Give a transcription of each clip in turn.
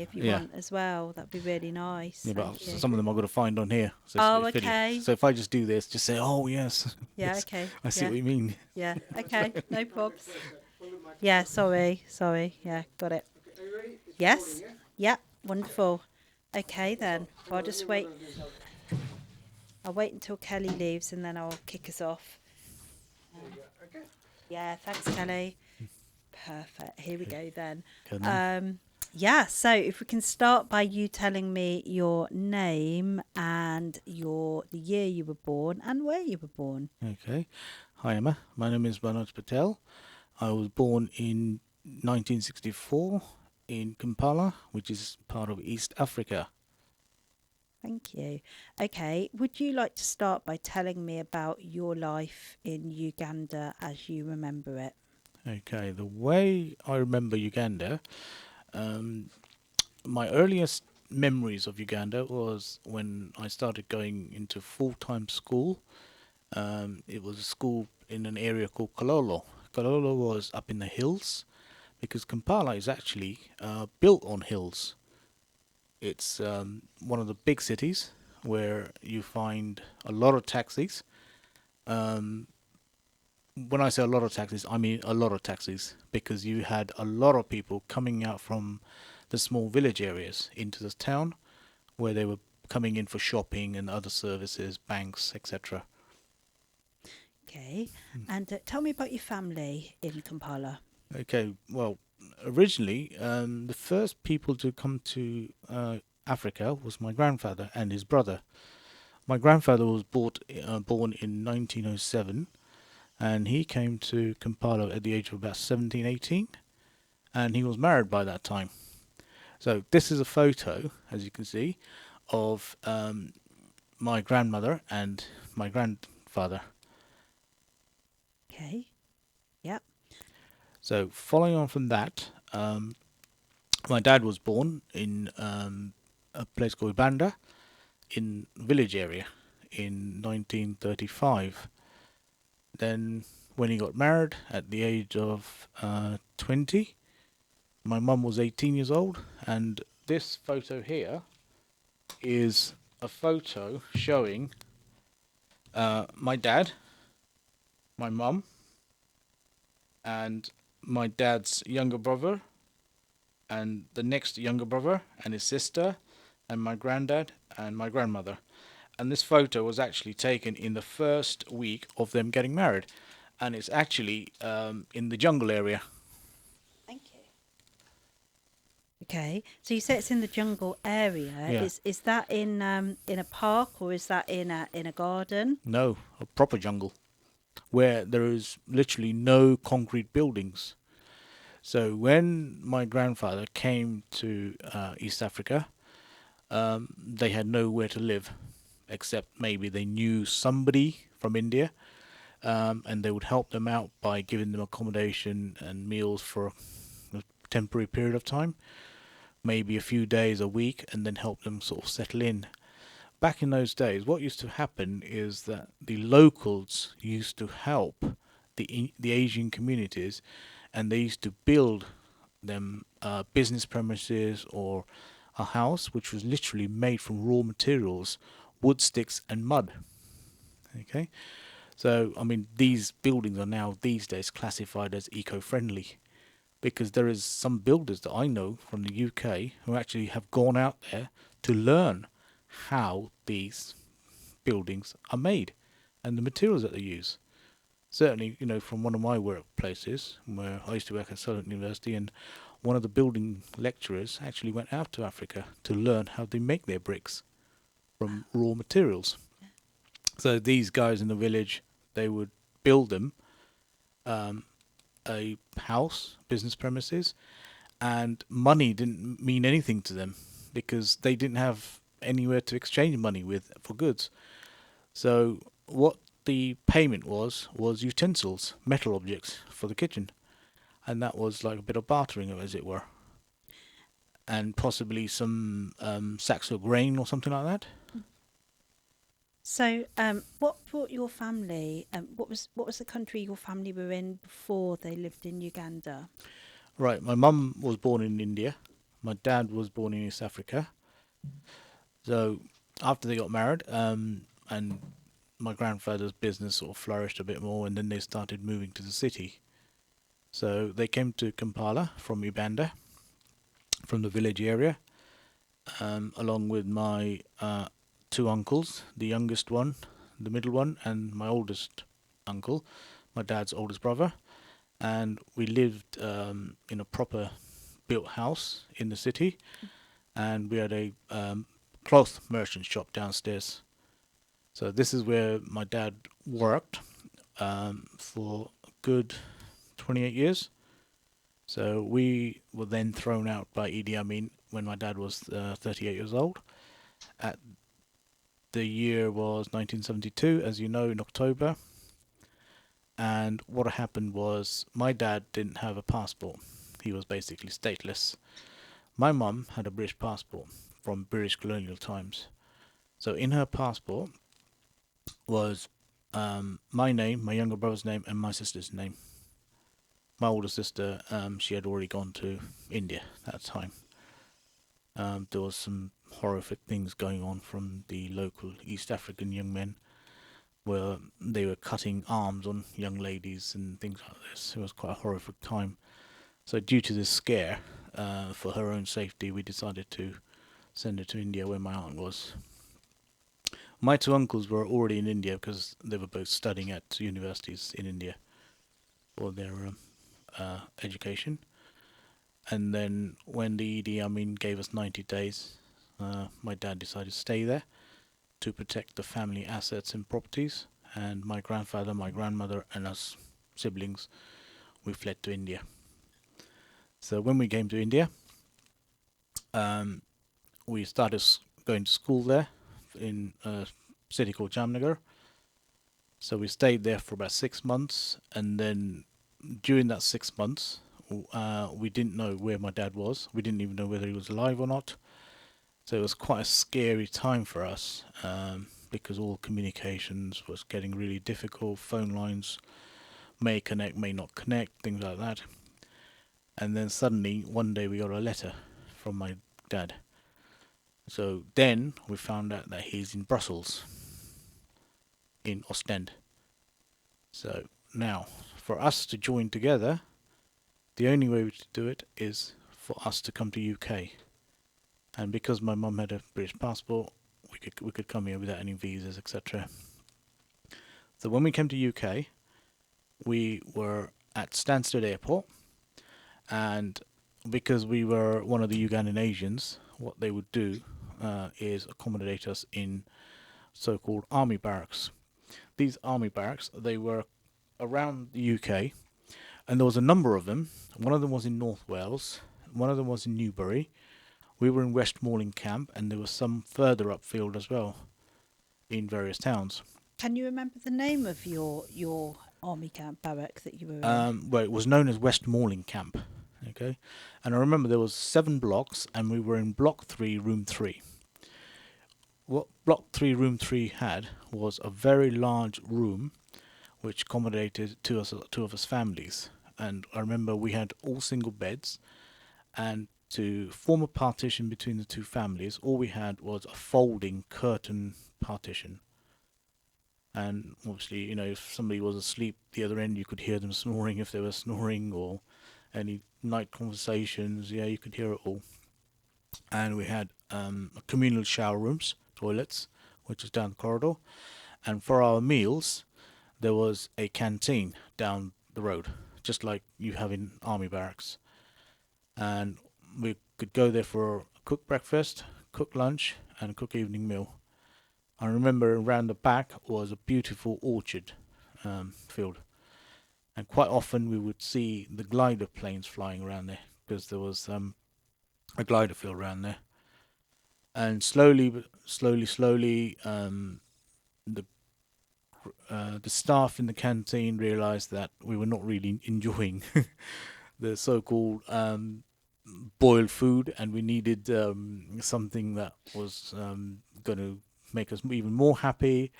if you want as well. That'd be really nice. Yeah, but Thank you. some of them I've got to find on here. So Oh, it's video. okay. So if I just do this, just say, "Oh yes." Yeah, Yes, okay. I see Yeah. what you mean. Yeah, okay. No probs. Yeah, sorry. Yeah, got it. Yes. Yeah, wonderful. Okay then. So I'll just wait. I'll wait until Kelly leaves and then I'll kick us off. Yeah, thanks, Kelly. Perfect. Here we go then. Yeah, so if we can start by you telling me your name and the year you were born and where you were born. Okay. Hi Emma. My name is Manoj Patel. I was born in 1964 in Kampala, which is part of East Africa. Thank you. Okay, would you like to start by telling me about your life in Uganda as you remember it? Okay, the way I remember Uganda, my earliest memories of Uganda was when I started going into full-time school. It was a school in an area called Kololo. Kololo was up in the hills because Kampala is actually built on hills. It's one of the big cities where you find a lot of taxis. Um, when I say a lot of taxis, I mean a lot of taxis because you had a lot of people coming out from the small village areas into the town where they were coming in for shopping and other services, banks, etc. Okay, and tell me about your family in Kampala. Okay, well, originally, the first people to come to Africa was my grandfather and his brother. My grandfather was born in 1907, and he came to Kampala at the age of about 17, 18, and he was married by that time. So this is a photo, as you can see, of my grandmother and my grandfather. Okay, yep. So following on from that, my dad was born in a place called Banda in village area in 1935. Then when he got married at the age of 20, my mum was 18 years old, and this photo here is a photo showing my dad, my mum, and my dad's younger brother, and the next younger brother and his sister, and my granddad and my grandmother. And this photo was actually taken in the first week of them getting married, and it's actually in the jungle area. Thank you. Okay, so you say it's in the jungle area. Yeah. Is that in a park or is that in a garden? No, a proper jungle where there is literally no concrete buildings. So when my grandfather came to East Africa, they had nowhere to live except maybe they knew somebody from India, and they would help them out by giving them accommodation and meals for a temporary period of time, maybe a few days, a week, and then help them sort of settle in. Back in those days, what used to happen is that the locals used to help the Asian communities, and they used to build them business premises or a house which was literally made from raw materials, wood sticks and mud. Okay, so I mean these buildings are now these days classified as eco-friendly because there is some builders that I know from the UK who actually have gone out there to learn how these buildings are made and the materials that they use. Certainly, from one of my workplaces where I used to work at Southampton University, and one of the building lecturers actually went out to Africa to learn how they make their bricks from raw materials. So these guys in the village, they would build them a house, business premises, and money didn't mean anything to them because they didn't have anywhere to exchange money with for goods. So what the payment was utensils, metal objects for the kitchen, and that was like a bit of bartering, as it were, and possibly some sacks of grain or something like that. So, what brought your family? What was the country your family were in before they lived in Uganda? Right, my mum was born in India. My dad was born in East Africa. So after they got married, and my grandfather's business sort of flourished a bit more, and then they started moving to the city. So they came to Kampala from Uganda, from the village area, along with my two uncles, the youngest one, the middle one, and my oldest uncle, my dad's oldest brother. And we lived in a proper built house in the city, and we had a cloth merchant shop downstairs. So this is where my dad worked for a good 28 years. So we were then thrown out by Idi Amin when my dad was 38 years old. At the year was 1972, as you know, in October. And what happened was my dad didn't have a passport. He was basically stateless. My mum had a British passport from British colonial times. So in her passport was my name, my younger brother's name, and my sister's name. My older sister, she had already gone to India at the time. There was some horrific things going on from the local East African young men, where they were cutting arms on young ladies and things like this. It was quite a horrific time. So due to this scare, for her own safety, we decided to send her to India, where my aunt was. My two uncles were already in India because they were both studying at universities in India for their education. And then when the Idi Amin gave us 90 days, my dad decided to stay there to protect the family assets and properties. And my grandfather, my grandmother, and us siblings, we fled to India. So when we came to India, we started going to school there in a city called Jamnagar. So we stayed there for about 6 months, and then during that 6 months, we didn't know where my dad was. We didn't even know whether he was alive or not. So it was quite a scary time for us, because all communications was getting really difficult. Phone lines may connect, may not connect, things like that. And then suddenly, one day, we got a letter from my dad. So then we found out that he's in Brussels, in Ostend. So now, for us to join together, the only way to do it is for us to come to UK. And because my mum had a British passport, we could come here without any visas, etc. So when we came to UK, we were at Stansted Airport, and because we were one of the Ugandan Asians, what they would do is accommodate us in so-called army barracks. These army barracks, they were around the UK, and there was a number of them. One of them was in North Wales, one of them was in Newbury. We were in Westmoreland camp, and there was some further upfield as well, in various towns. Can you remember the name of your army camp barrack that you were in? Well, it was known as Westmoreland camp. Okay, and I remember there was 7 blocks, and we were in block 3, room 3. What block 3, room 3 had was a very large room, which accommodated two of us families. And I remember we had all single beds, and to form a partition between the two families, all we had was a folding curtain partition. And obviously, if somebody was asleep the other end, you could hear them snoring if they were snoring, or any night conversations. Yeah, you could hear it all. And we had communal shower rooms, toilets, which was down the corridor. And for our meals, there was a canteen down the road, just like you have in army barracks. And we could go there for a cooked breakfast, cooked lunch, and a cooked evening meal. I remember around the back was a beautiful orchard field. And quite often we would see the glider planes flying around there, because there was a glider field around there. And slowly, the staff in the canteen realised that we were not really enjoying the so-called boiled food, and we needed something that was going to make us even more happy.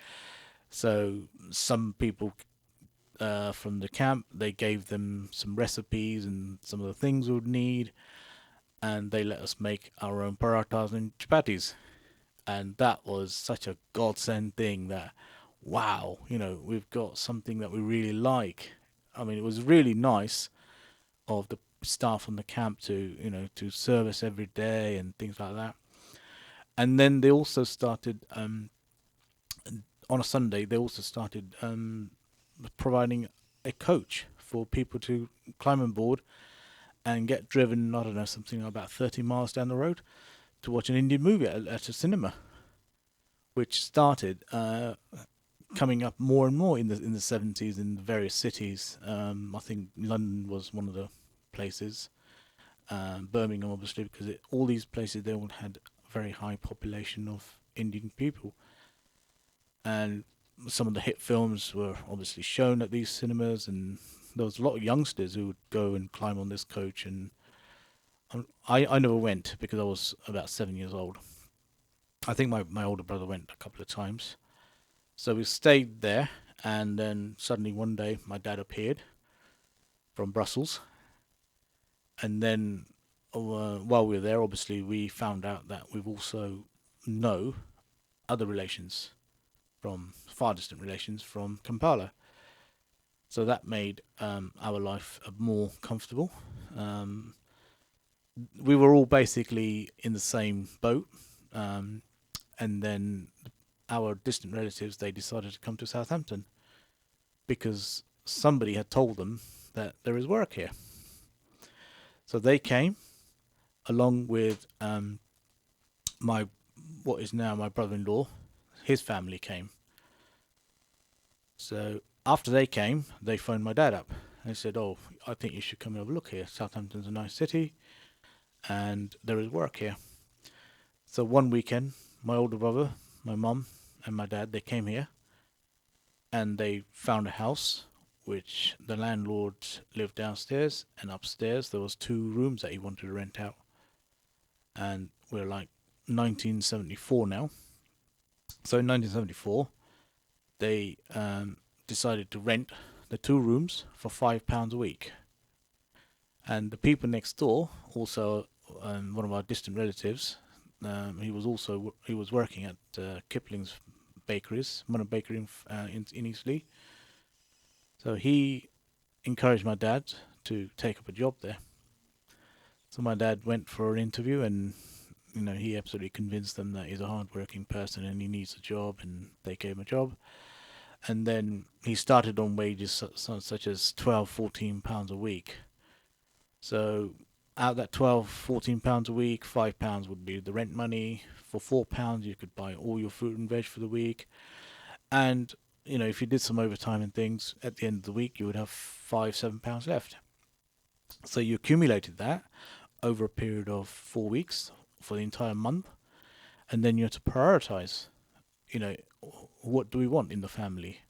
So some people from the camp, they gave them some recipes and some of the things we would need. and they let us make our own parathas and chapatis. And that was such a godsend thing that, wow, we've got something that we really like. I mean, it was really nice of the staff on the camp to, to serve us every day and things like that. And then they also started, on a Sunday, they also started providing a coach for people to climb on board and get driven, I don't know, something about 30 miles down the road to watch an Indian movie at a cinema, which started coming up more and more in the 70s in the various cities. I think London was one of the places, Birmingham obviously, because all these places, they all had a very high population of Indian people, and some of the hit films were obviously shown at these cinemas, and there was a lot of youngsters who would go and climb on this coach. And I never went because I was about 7 years old. I think my older brother went a couple of times. So we stayed there, and then suddenly one day my dad appeared from Brussels. And then while we were there, obviously, we found out that we've also know other relations, from far distant relations from Kampala. So that made our life more comfortable. Um, we were all basically in the same boat. Um, and then our distant relatives, they decided to come to Southampton because somebody had told them that there is work here. So they came along with my what is now my brother-in-law. His family came. So after they came, they phoned my dad up. They said, "Oh, I think you should come and have a look here. Southampton's a nice city, and there is work here." So one weekend, my older brother, my mum, and my dad, they came here, and they found a house which the landlord lived downstairs, and upstairs there was 2 rooms that he wanted to rent out. And we're like 1974 now. So in 1974, they decided to rent the 2 rooms for £5 a week. And the people next door, also one of our distant relatives, he was working at Kipling's bakeries, Mona Bakery in Eastleigh. So he encouraged my dad to take up a job there. So my dad went for an interview, and he absolutely convinced them that he's a hard-working person and he needs a job, and they gave him a job. And then he started on wages such as 12, £14 a week. So out of that 12, £14 a week, £5 would be the rent money. For £4, you could buy all your fruit and veg for the week. And if you did some overtime and things, at the end of the week, you would have £5, £7 left. So you accumulated that over a period of 4 weeks for the entire month, and then you have to prioritize. You know, what do we want in the family?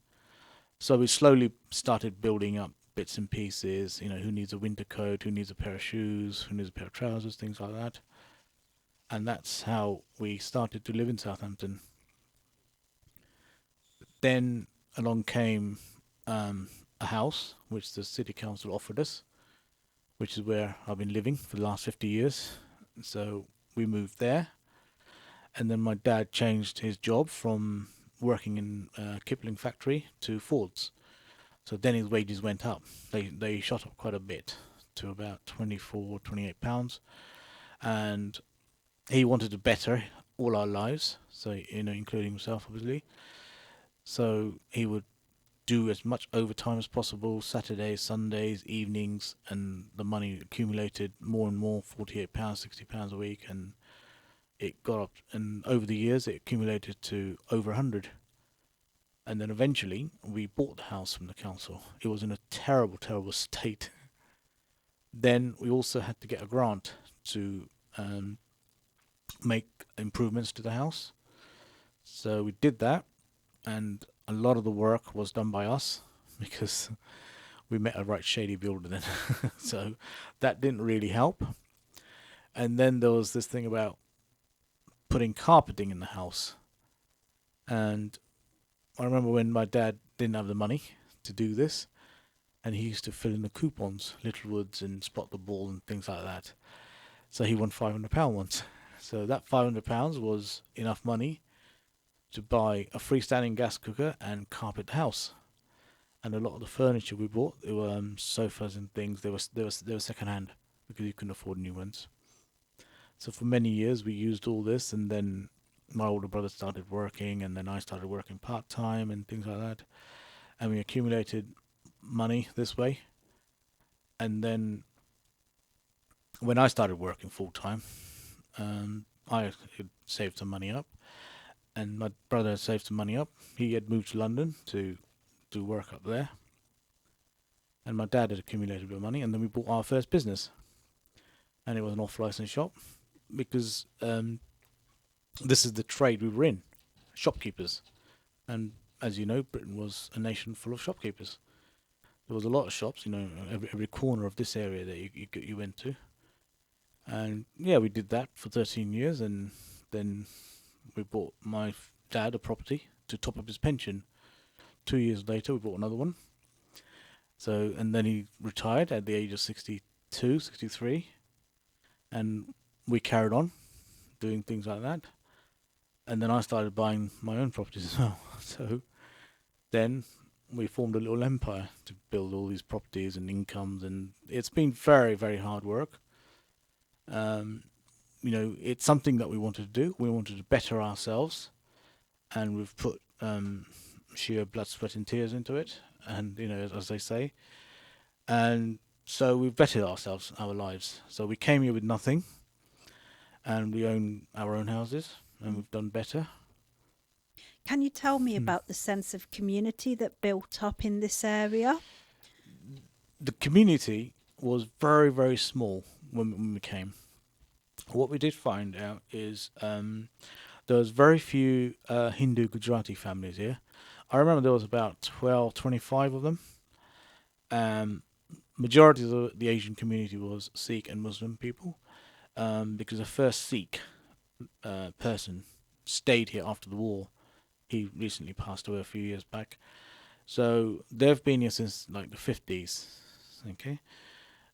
So we slowly started building up bits and pieces. Who needs a winter coat? Who needs a pair of shoes? Who needs a pair of trousers? Things like that. And that's how we started to live in Southampton. Then along came a house which the city council offered us, which is where I've been living for the last 50 years. So we moved there, and then my dad changed his job from working in Kipling factory to Ford's. So then his wages went up. They shot up quite a bit to about 24, £28, and he wanted to better all our lives. So including himself, obviously. So he would do as much overtime as possible, Saturdays, Sundays, evenings, and the money accumulated more and more, £48, £60 a week, and it got up, and over the years it accumulated to over 100. And then eventually we bought the house from the council. It was in a terrible, terrible state. Then we also had to get a grant to make improvements to the house. So we did that, and a lot of the work was done by us because we met a right shady builder then. So that didn't really help. And then there was this thing about putting carpeting in the house. And I remember when my dad didn't have the money to do this, and he used to fill in the coupons, Littlewoods and Spot the Ball and things like that. So he won £500 once. So that £500 was enough money to buy a freestanding gas cooker and carpet the house. And a lot of the furniture we bought, they were sofas and things. They were second hand because you couldn't afford new ones. So for many years we used all this, and then my older brother started working, and then I started working part time and things like that, and we accumulated money this way. And then when I started working full time, I had saved some money up, and my brother had saved some money up. He had moved to London to do work up there, and my dad had accumulated a bit of money, and then we bought our first business, and it was an off-license shop because this is the trade we were in, shopkeepers, and as you know, Britain was a nation full of shopkeepers. There was a lot of shops, every corner of this area that you went to, and yeah, we did that for 13 years, and then we bought my dad a property to top up his pension. 2 years later, we bought another one. So, and then he retired at the age of 62, 63, and we carried on doing things like that. And then I started buying my own properties as well. So then we formed a little empire to build all these properties and incomes, and it's been very, very hard work. Um, it's something that we wanted to do. We wanted to better ourselves, and we've put sheer blood, sweat, and tears into it. And as they say, and so we've bettered ourselves, our lives. So we came here with nothing, and we own our own houses, and we've done better. Can you tell me about the sense of community that built up in this area? The community was very, very small when we came. What we did find out is there was very few Hindu Gujarati families here. I remember there was about 12, 25 of them. Majority of the Asian community was Sikh and Muslim people, because the first Sikh person stayed here after the war. He recently passed away a few years back. So they've been here since like the 50s, okay?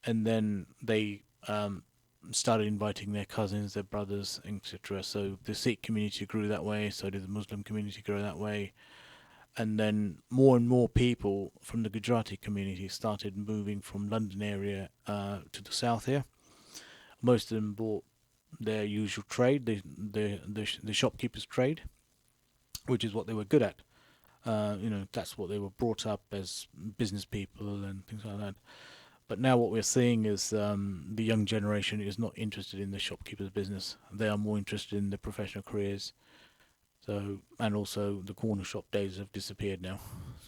And then they started inviting their cousins, their brothers, etc. So the Sikh community grew that way, so did the Muslim community grow that way. And then more and more people from the Gujarati community started moving from London area to the south here. Most of them bought their usual trade, the shopkeeper's trade, which is what they were good at. That's what they were brought up as business people and things like that. But now what we're seeing is the young generation is not interested in the shopkeeper's business. They are more interested in the professional careers. So, and also the corner shop days have disappeared now.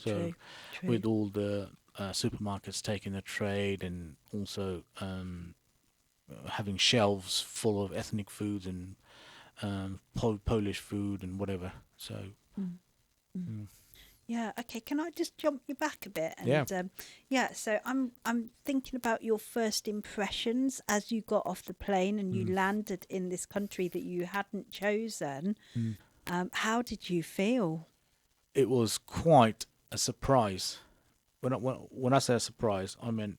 So True. with all the supermarkets taking the trade, and also having shelves full of ethnic foods and Polish food and whatever. So Mm. Mm. Yeah. Okay. Can I just jump you back a bit? And yeah. So I'm thinking about your first impressions as you got off the plane and you landed in this country that you hadn't chosen. How did you feel? It was quite a surprise. When I say a surprise, I meant,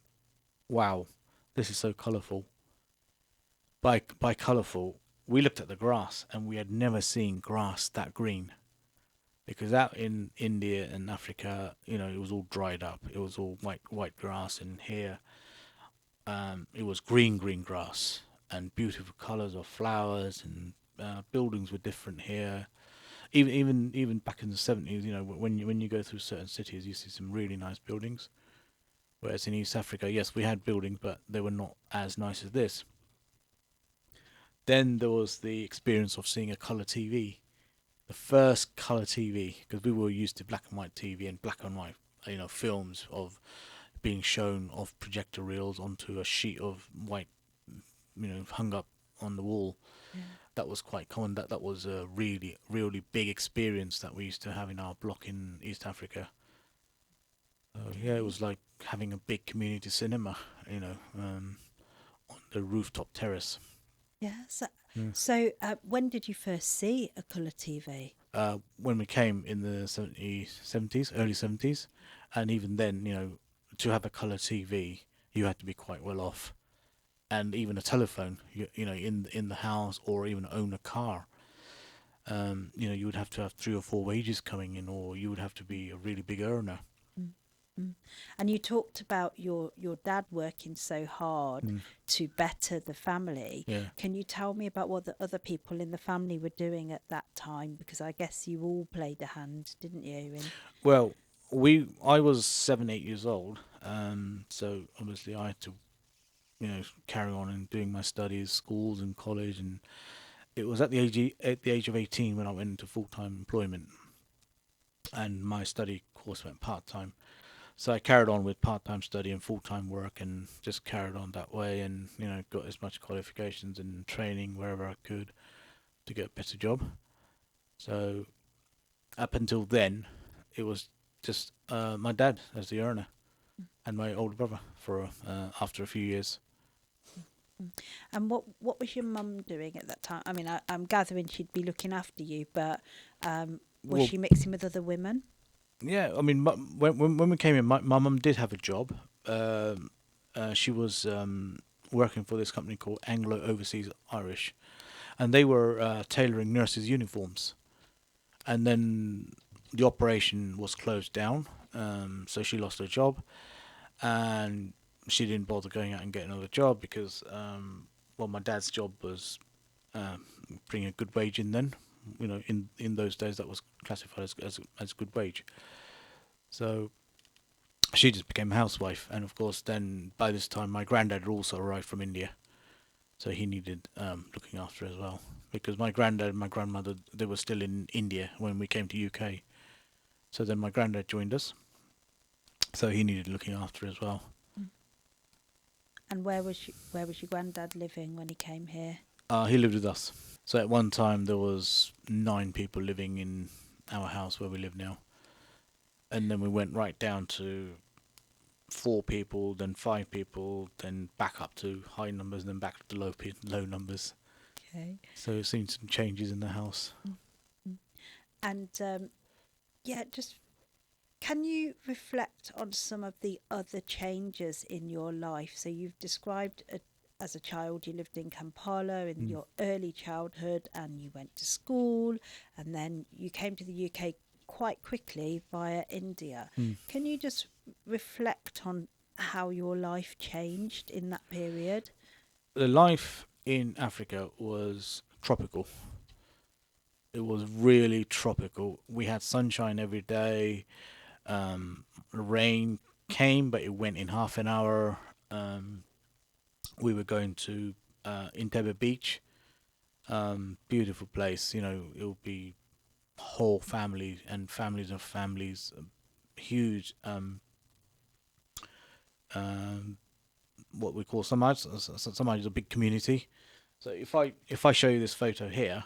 wow, this is so colourful. By colourful, we looked at the grass and we had never seen grass that green. Because out in India and Africa, it was all dried up. It was all white grass, and here, it was green grass and beautiful colours of flowers, and buildings were different here. Even back in the 70s, when you go through certain cities, you see some really nice buildings. Whereas in East Africa, yes, we had buildings, but they were not as nice as this. Then there was the experience of seeing a colour TV. The first colour TV, because we were used to black and white TV and black and white, films of being shown off projector reels onto a sheet of white, hung up on the wall. Yeah. That was quite common. That was a really, really big experience that we used to have in our block in East Africa. Yeah, it was like having a big community cinema, on the rooftop terrace. Yeah. So when did you first see a colour TV? When we came in the 70s, early 70s, and even then, to have a colour TV, you had to be quite well off. and even a telephone, in the house, or even own a car. You would have to have 3 or 4 wages coming in, or you would have to be a really big earner. Mm, mm. And you talked about your dad working so hard Mm. to better the family. Yeah. Can you tell me about what the other people in the family were doing at that time? Because I guess you all played a hand, didn't you? Well, I was 7, 8 years old, so obviously I had to, carry on and doing my studies, schools and college, and it was at the age of 18 when I went into full time employment, and my study course went part time. So I carried on with part time study and full time work, and just carried on that way, and got as much qualifications and training wherever I could to get a better job. So up until then, it was just my dad as the earner, and my older brother for after a few years. Mm. And what was your mum doing at that time? I mean, I'm gathering she'd be looking after you, but was Well, she mixing with other women? yeah, I mean, when we came in, my mum did have a job. She was working for this company called Anglo Overseas Irish, and they were tailoring nurses' uniforms. And then the operation was closed down, so she lost her job, and she didn't bother going out and getting another job because, well, my dad's job was um, bringing a good wage in then. In those days, that was classified as good wage. So she just became a housewife, and of course, then by this time, my granddad had also arrived from India, so he needed looking after as well. Because my granddad and my grandmother, they were still in India when we came to UK. So then my granddad joined us, so he needed looking after as well. Mm. And where was your granddad living when he came here? He lived with us. So at one time there was 9 people living in our house where we live now, and then we went right down to 4 people, then 5 people, then back up to high numbers, and then back to low numbers. Okay. So we've seen some changes in the house. Mm, mm. And yeah, just can you reflect on some of the other changes in your life? So you've described as a child you lived in Kampala in Mm. your early childhood and you went to school and then you came to the UK quite quickly via India. Mm. Can you just reflect on how your life changed in that period? The life in Africa was tropical. It was really tropical. We had sunshine every day. Rain came, but it went in half an hour. We were going to Entebbe Beach. Beautiful place. It would be whole family and families of families. Huge. Um, what we call Samaj. Samaj is a big community. So if I show you this photo here,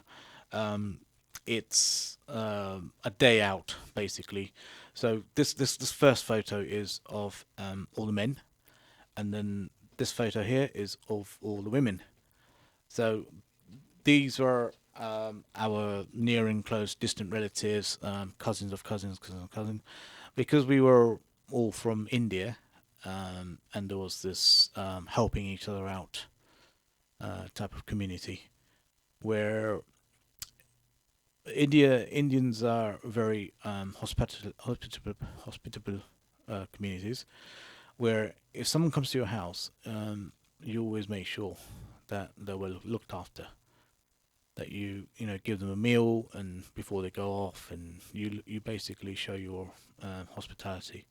um, it's a day out basically. So this first photo is of all the men, and then this photo here is of all the women. So these were our near and close distant relatives, cousins of cousins, cousins of cousins, because we were all from India, and there was this helping each other out type of community where Indians are very hospitable communities. Where if someone comes to your house, you always make sure that they were looked after. That you give them a meal and before they go off, and you basically show your hospitality.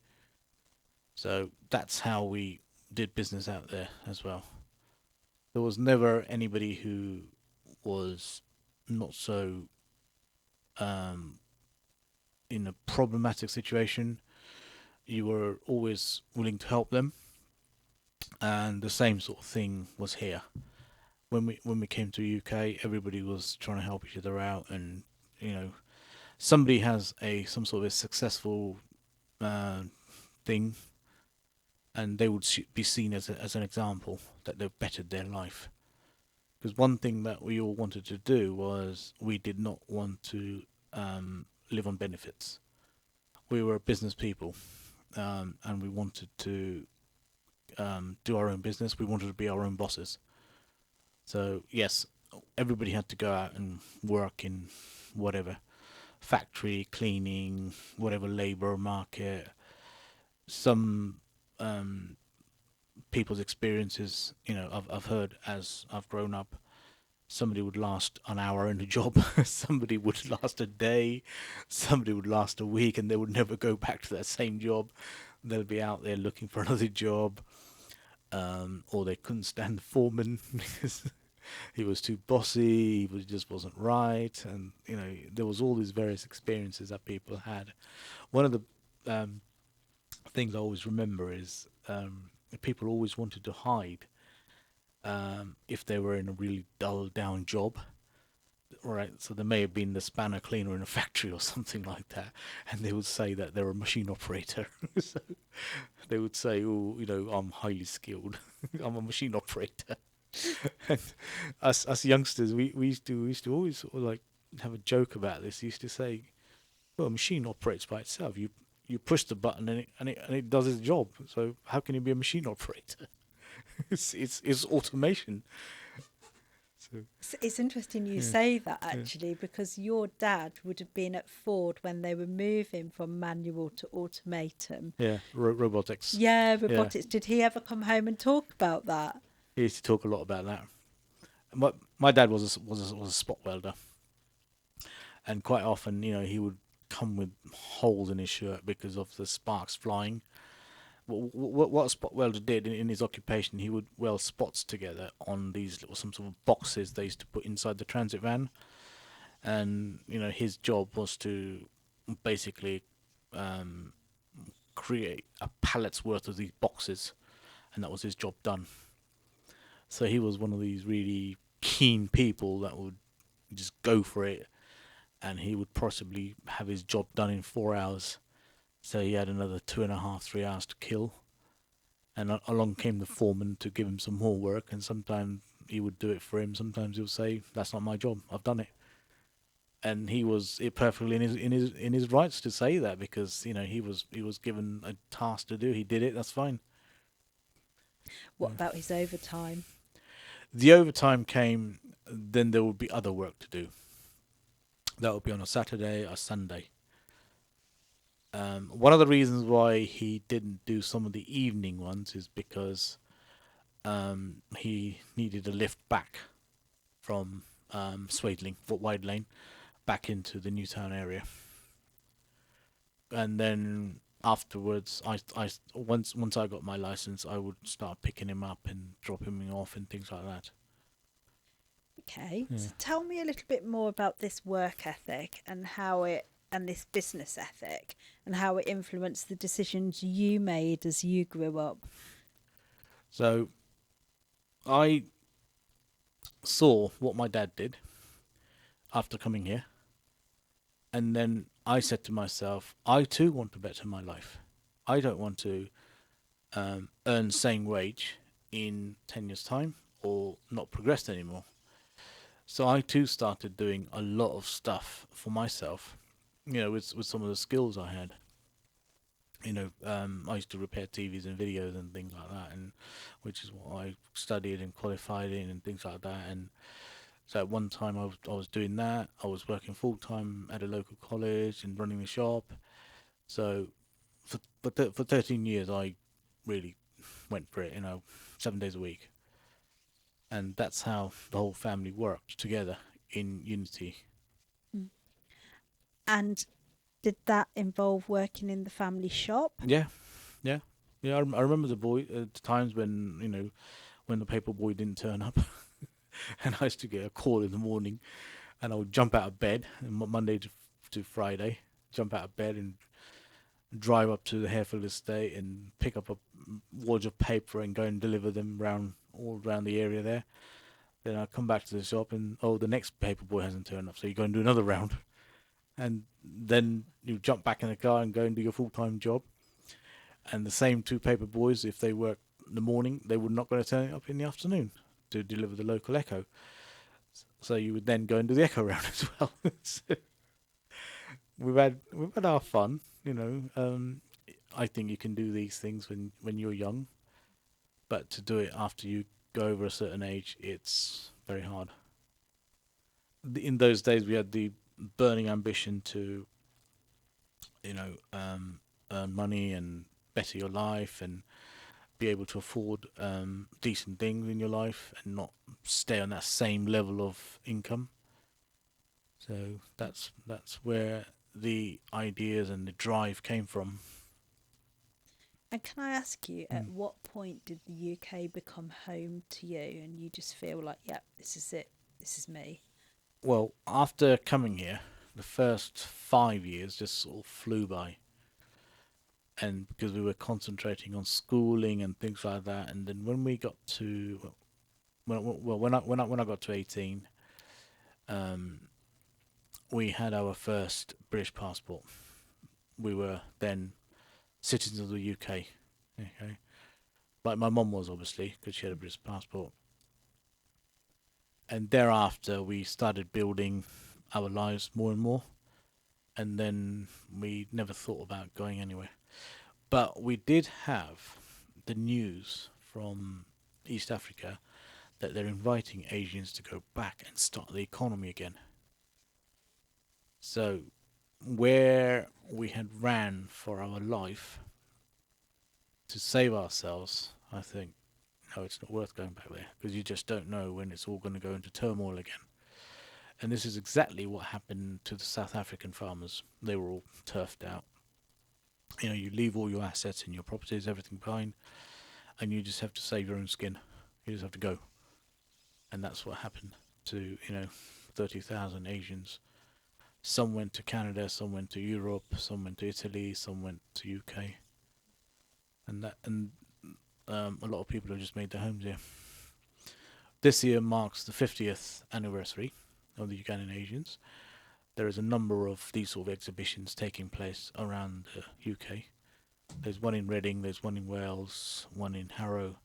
So that's how we did business out there as well. There was never anybody who was not so um, in a problematic situation. You were always willing to help them, and the same sort of thing was here. When we came to UK, everybody was trying to help each other out, and you know, somebody has a some sort of a successful uh, thing, and they would be seen as an example that they've bettered their life. Because one thing that we all wanted to do was we did not want to live on benefits. We were business people, and we wanted to do our own business. We wanted to be our own bosses. So yes, everybody had to go out and work in whatever factory, cleaning, whatever labor market. Some people's experiences, I've heard as I've grown up. Somebody would last an hour in a job, somebody would last a day, somebody would last a week, and they would never go back to that same job. They'll be out there looking for another job, or they couldn't stand the foreman because he was too bossy, just wasn't right, and there was all these various experiences that people had. One of the things I always remember is people always wanted to hide if they were in a really dull down job. Right, so there may have been the spanner cleaner in a factory or something like that, and they would say that they're a machine operator. So they would say, "Oh, I'm highly skilled. I'm a machine operator." And us youngsters, we used to always sort of like have a joke about this. We used to say, "Well, a machine operates by itself. You push the button and it does its job. So how can you be a machine operator? It's automation." So It's interesting you yeah, say that yeah, actually, because your dad would have been at Ford when they were moving from manual to automatum. yeah. Robotics. Yeah, Yeah, robotics. Did he ever come home and talk about that? he used to talk a lot about that. My dad was a spot welder, and quite often, he would come with holes in his shirt because of the sparks flying. What a spot welder did in his occupation, he would weld spots together on these little some sort of boxes they used to put inside the transit van, and his job was to basically um, create a pallet's worth of these boxes, and that was his job done. So he was one of these really keen people that would just go for it, and he would possibly have his job done in 4 hours. So he had another 2.5, 3 hours to kill. And along came the foreman to give him some more work, and sometimes he would do it for him. Sometimes he would say, "That's not my job. I've done it." And he was perfectly in his rights to say that, because he was given a task to do. He did it. That's fine. What about his overtime? The overtime came. Then there would be other work to do. That would be on a Saturday or Sunday. One of the reasons why he didn't do some of the evening ones is because he needed a lift back from Swadeling, Wide Lane, back into the Newtown area. And then afterwards, once I got my license, I would start picking him up and dropping him off and things like that. Okay, Yeah. so tell me a little bit more about this work ethic and this business ethic and how it influenced the decisions you made as you grew up. So I saw what my dad did after coming here, and then I said to myself, I too want to better my life. I don't want to earn same wage in 10 years' time or not progress anymore. So I too started doing a lot of stuff for myself, with some of the skills I had. I used to repair TVs and videos and things like that, and which is what I studied and qualified in and things like that. And so at one time I was doing that. I was working full time at a local college and running the shop. So for 13 years I really went for it. 7 days a week, and that's how the whole family worked together in unity. Mm. And did that involve working in the family shop? Yeah, yeah, yeah. I remember the times when when the paper boy didn't turn up, and I used to get a call in the morning, and I would jump out of bed Monday to Friday, jump out of bed and drive up to the Harefield estate and pick up a wads of paper and go and deliver them all around the area there. Then I come back to the shop and the next paper boy hasn't turned up, so you go and do another round, and then you jump back in the car and go and do your full time job. And the same two paper boys, if they work in the morning, they were not going to turn up in the afternoon to deliver the local Echo. So you would then go and do the Echo round as well. So we've had our fun. I think you can do these things when you're young. but to do it after you go over a certain age, it's very hard. In those days, we had the burning ambition to, you know, earn money and better your life and be able to afford decent things in your life and not stay on that same level of income. So that's where the ideas and the drive came from. And can I ask you, at Mm. what point did the UK become home to you and you just feel like, yep, this is it, this is me? Well, after coming here, the first 5 years just sort of flew by, and because we were concentrating on schooling and things like that, and then when we got to when I got to 18, um, we had our first British passport. We were then citizens of the UK. Okay, like my mum was obviously because she had a British passport, and thereafter we started building our lives more and more, and then we never thought about going anywhere. But we did have the news from East Africa that they're inviting Asians to go back and start the economy again. So where we had ran for our life to save ourselves, I think, no, it's not worth going back there because you just don't know when it's all going to go into turmoil again. And this is exactly what happened to the South African farmers. They were all turfed out. You know, you leave all your assets and your properties, everything behind, and you just have to save your own skin. You just have to go. And that's what happened to, 30,000 Asians. Some went to Canada, some went to Europe, some went to Italy, some went to UK, and a lot of people have just made their homes here. This year marks the 50th anniversary of the Ugandan Asians. There is a number of these sort of exhibitions taking place around the UK. There's one in Reading, there's one in Wales, one in Harrow,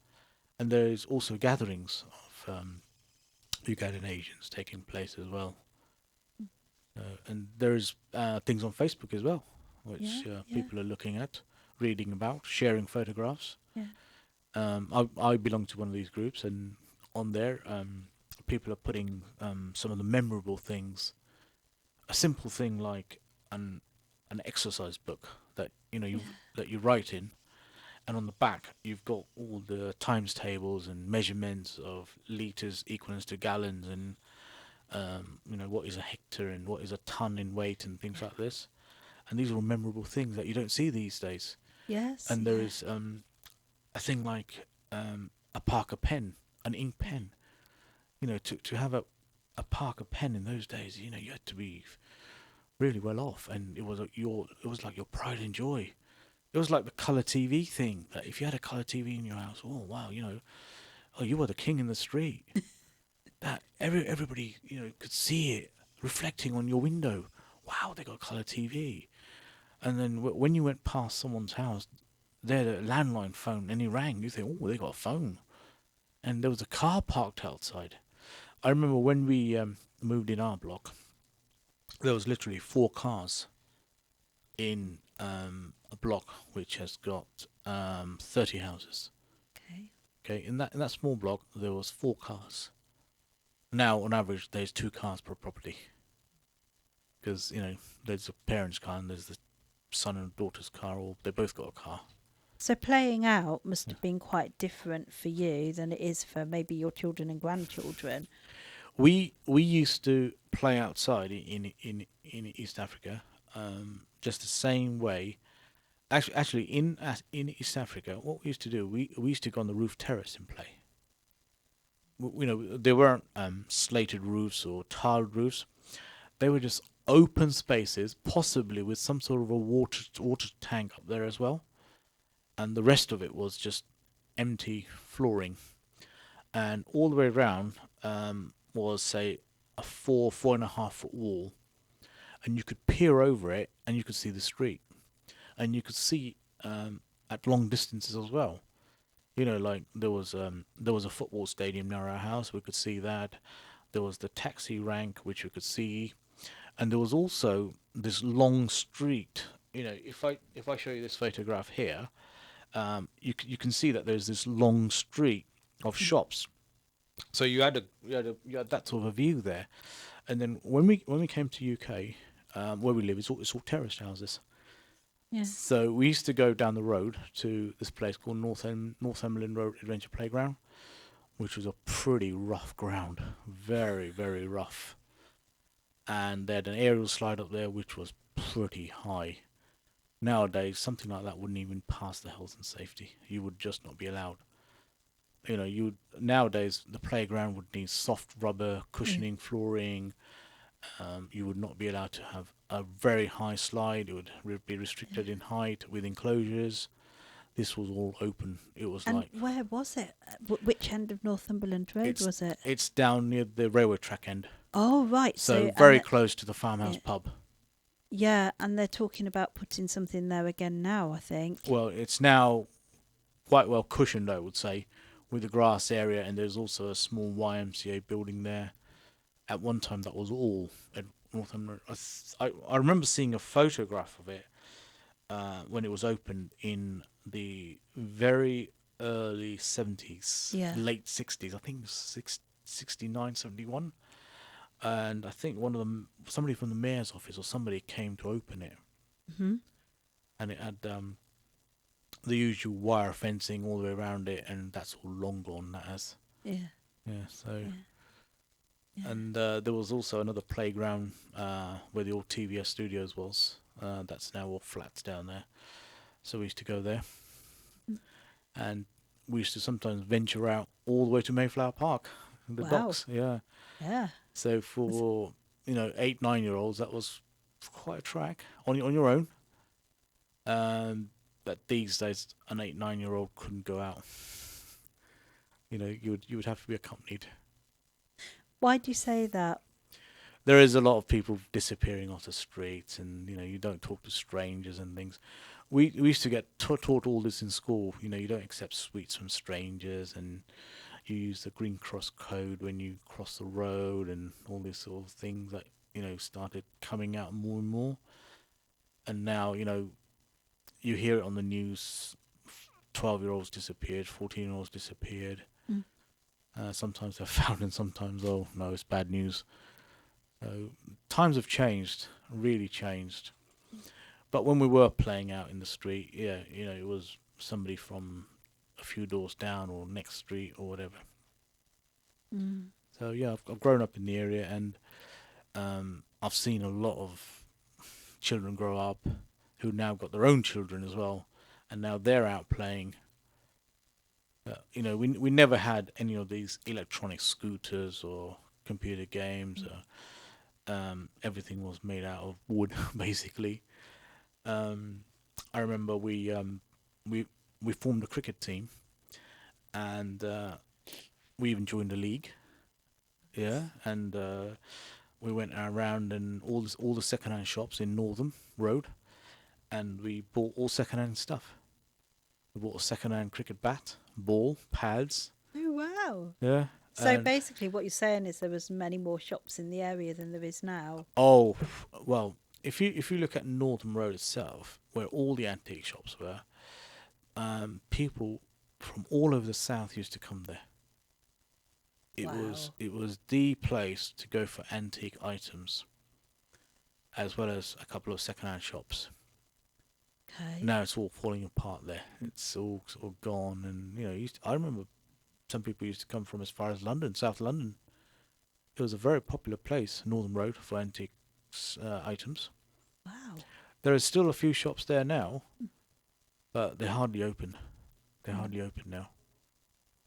and there's also gatherings of Ugandan Asians taking place as well. And there's things on Facebook as well, Yeah, which yeah, people are looking at, reading about, sharing photographs. yeah, I belong to one of these groups, and on there, people are putting some of the memorable things. A simple thing like an exercise book that yeah, you write in, and on the back you've got all the times tables and measurements of liters equivalents to gallons, and what is a hectare and what is a ton in weight and things yeah. like this. And these are all memorable things that you don't see these days. Yes, And there yeah, is a thing like a Parker pen, an ink yeah, pen. To have a Parker pen in those days, you had to be really well off, and it was like your pride and joy. It was like the color TV thing. That if you had a color TV in your house, oh wow, oh, you were the king in the street. That everybody could see it reflecting on your window. Wow, they got color TV. And then when you went past someone's house, they had a landline phone, and he rang. You think, oh, they got a phone, and there was a car parked outside. I remember when we moved in our block, there was literally four cars in a block which has got 30 houses. okay. Okay, in that small block there was four cars. Now on average there's two cars per property because there's a parent's car and there's the son and daughter's car, or they both got a car. So playing out must Yeah. have been quite different for you than it is for maybe your children and grandchildren. We used to play outside in East Africa, just the same way. Actually, in East Africa, what we used to do, we used to go on the roof terrace and play. There weren't slated roofs or tiled roofs. They were just open spaces, possibly with some sort of a water tank up there as well, and the rest of it was just empty flooring. And all the way around was, say, a 4.5 foot wall, and you could peer over it and you could see the street, and you could see at long distances as well. Like there was a football stadium near our house. We could see that. There was the taxi rank, which we could see, and there was also this long street. If I show you this photograph here, you can see that there's this long street of shops. So you had that sort of a view there. And then when we came to UK, where we live, it's all terraced houses. Yeah. So we used to go down the road to this place called Northumberland Road Adventure Playground, which was a pretty rough ground, very very rough. And they had an aerial slide up there, which was pretty high. Nowadays, something like that wouldn't even pass the health and safety. You would just not be allowed. You nowadays the playground would need soft rubber Yeah. cushioning, flooring. You would not be allowed to have a very high slide. It would be restricted in height with enclosures. This was all open. It was And like where was it? Which end of Northumberland Road it's was it? it's down near the railway track end, Oh, right. so And very close to the farmhouse yeah, pub. yeah, and they're talking about putting something there again now, I think. Well, it's now quite well cushioned, I would say, with the grass area, and there's also a small YMCA building there. At one time, that was all at Northumberland. I remember seeing a photograph of it when it was opened in the very early 70s, Yeah. late 60s. I think it was 69, 71. And I think one of them, somebody from the mayor's office or somebody came to open it, Hmm. and it had the usual wire fencing all the way around it, and that's all long gone. That has, Yeah. yeah. So, Yeah. Yeah. and there was also another playground where the old TVS Studios was. That's now all flats down there. So we used to go there, Mm. and we used to sometimes venture out all the way to Mayflower Park, the Wow. docks. Yeah. Yeah. So for 8, 9 year olds, that was quite a track on your own. But these days, an 8, 9 year old couldn't go out. You would have to be accompanied. Why do you say that? There is a lot of people disappearing off the streets, and you don't talk to strangers and things. We used to get taught all this in school. You don't accept sweets from strangers, and you use the Green Cross code when you cross the road, and all these sort of things that started coming out more and more. And now you hear it on the news. 12-year-olds disappeared, 14-year-olds disappeared. Mm. Sometimes they're found, and sometimes, oh no, it's bad news. So times have changed, really changed. But when we were playing out in the street, yeah, it was somebody from a few doors down or next street or whatever. Mm. So yeah, I've grown up in the area, and I've seen a lot of children grow up who now got their own children as well, and now they're out playing. We never had any of these electronic scooters or computer games. Everything was made out of wood, basically. I remember we we formed a cricket team, and we even joined a league. Yeah, and we went around and all the second-hand shops in Northam Road, and we bought all second-hand stuff. We bought a second-hand cricket bat, ball, pads. Oh, wow. Yeah. So And basically, what you're saying is there was many more shops in the area than there is now. oh, well, if you look at Northam Road itself, where all the antique shops were, people from all over the south used to come there. It was Wow. it was the place to go for antique items, as well as a couple of second-hand shops. Okay. Now it's all falling apart there. It's all sort of gone, and I remember some people used to come from as far as London, South London. It was a very popular place, Northern Road, for antique items. Wow. There are still a few shops there now, but they're hardly open. They're hardly open now.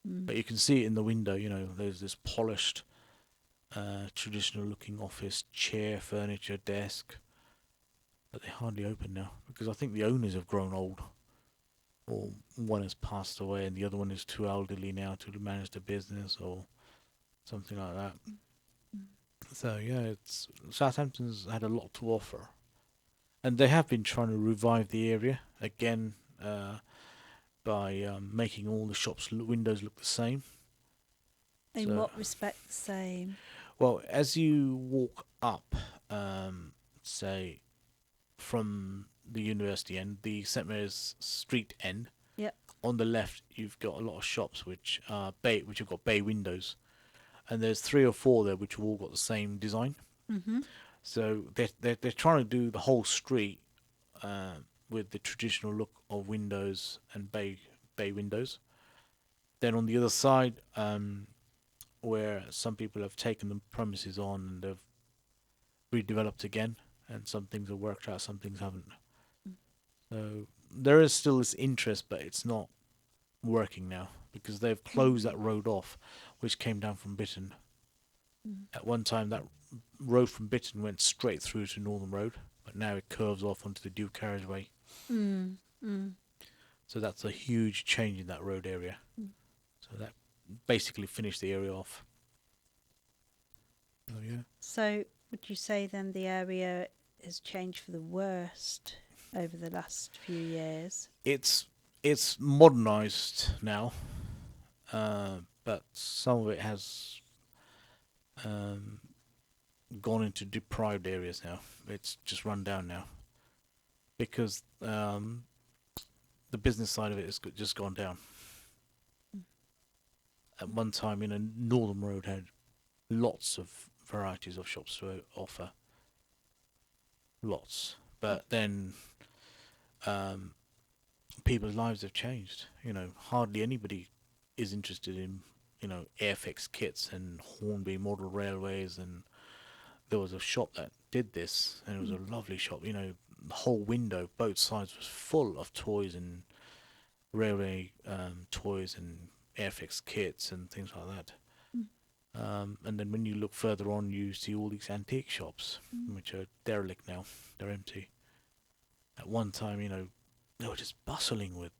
Mm. But you can see it in the window. There's this polished, traditional-looking office chair, furniture, desk, but they're hardly open now because I think the owners have grown old, or one has passed away and the other one is too elderly now to manage the business or something like that. So yeah, it's Southampton's had a lot to offer, and they have been trying to revive the area again by making all the shops windows look the same. In So, what respect the same? well, as you walk up, say from the university end, the St Mary's Street end, Yep. On the left, you've got a lot of shops which have got bay windows, and there's three or four there which have all got the same design. Mm-hmm. So they're trying to do the whole street with the traditional look of windows and bay windows. Then on the other side, where some people have taken the premises on and they've redeveloped again, and some things have worked out, some things haven't. So there is still this interest, but it's not working now because they've closed that road off, which came down from Bitton. At one time, that road from Bitton went straight through to Northern Road, but now it curves off onto the dual carriageway. Mm. Mm. So that's a huge change in that road area. So that basically finished the area off. Oh yeah. So would you say then the area has changed for the worst over the last few years? It's modernised now, but some of it has gone into deprived areas now. It's just run down now because the business side of it has just gone down. At one time, Northern Road had lots of varieties of shops to offer, lots. But then people's lives have changed. Hardly anybody is interested in Airfix kits and Hornby model railways. And there was a shop that did this, and it was a lovely shop. The whole window, both sides, was full of toys and railway toys and Airfix kits and things like that. And then when you look further on, you see all these antique shops, which are derelict now. They're empty. At one time, they were just bustling with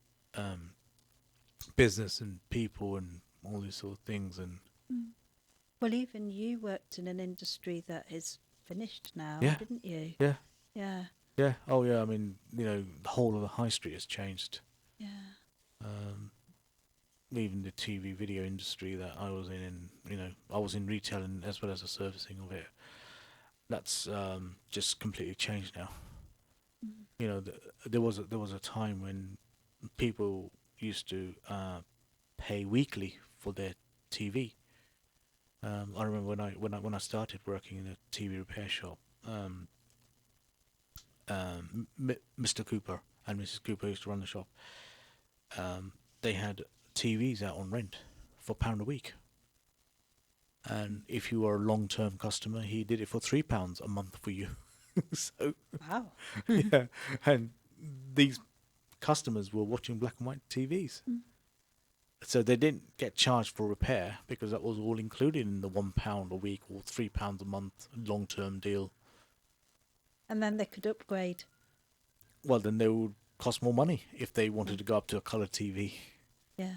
business and people and all these sort of things. And Well, even you worked in an industry that is finished now, yeah, didn't you? yeah, Yeah. yeah. Oh, yeah. I mean, the whole of the high street has changed. Yeah. Even the TV video industry that I was in, and I was in retail and as well as the servicing of it. That's just completely changed now. There was a time when people used to pay weekly for their TV. I remember when I started working in a TV repair shop. Mr. Cooper and Mrs. Cooper used to run the shop. They had TVs out on rent for £1 a week. And if you were a long-term customer, he did it for £3 a month for you. So Wow. yeah, and these customers were watching black and white TVs. So they didn't get charged for repair because that was all included in the £1 a week or £3 a month long-term deal. And then they could upgrade. Well, then they would cost more money if they wanted to go up to a colour TV. Yeah.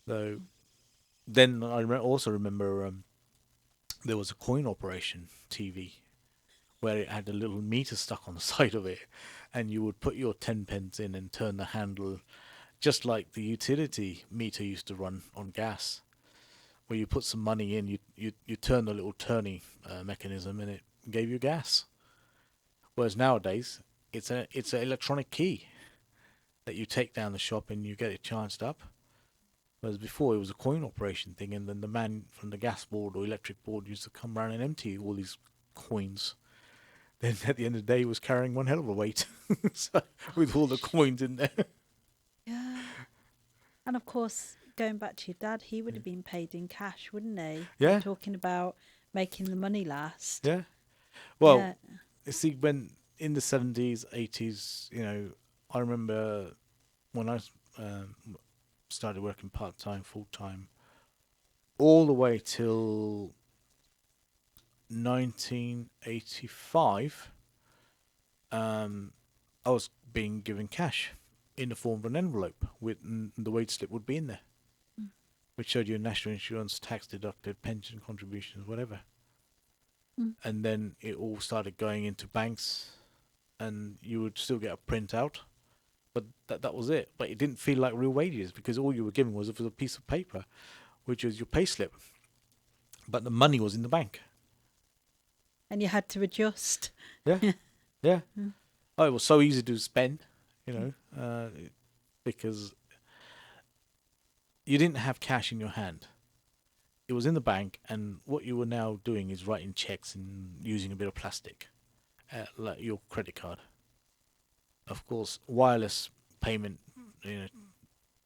So then I also remember there was a coin operation TV where it had a little meter stuck on the side of it, and you would put your 10 pence in and turn the handle just like the utility meter used to run on gas, where you put some money in, you turn the little turning mechanism, and it gave you gas. Whereas nowadays, it's an electronic key that you take down the shop and you get it charged up. Whereas before it was a coin operation thing, and then the man from the gas board or electric board used to come around and empty all these coins. Then at the end of the day, he was carrying one hell of a weight so, with all the coins in there. Yeah. And of course, going back to your dad, he would have been paid in cash, wouldn't he? Yeah. You're talking about making the money last. Yeah. Well, Yeah. you see, when in the 70s, 80s, I remember when I started working part-time, full-time, all the way till 1985, I was being given cash in the form of an envelope with the wage slip would be in there, which showed you national insurance, tax deducted, pension contributions, whatever. And then it all started going into banks, and you would still get a printout, but that was it. But it didn't feel like real wages because all you were given was a piece of paper, which was your pay slip, but the money was in the bank. And you had to adjust. Yeah, yeah. Oh, it was so easy to spend, because you didn't have cash in your hand. It was in the bank, and what you were now doing is writing checks and using a bit of plastic, like your credit card. Of course, wireless payment, you know,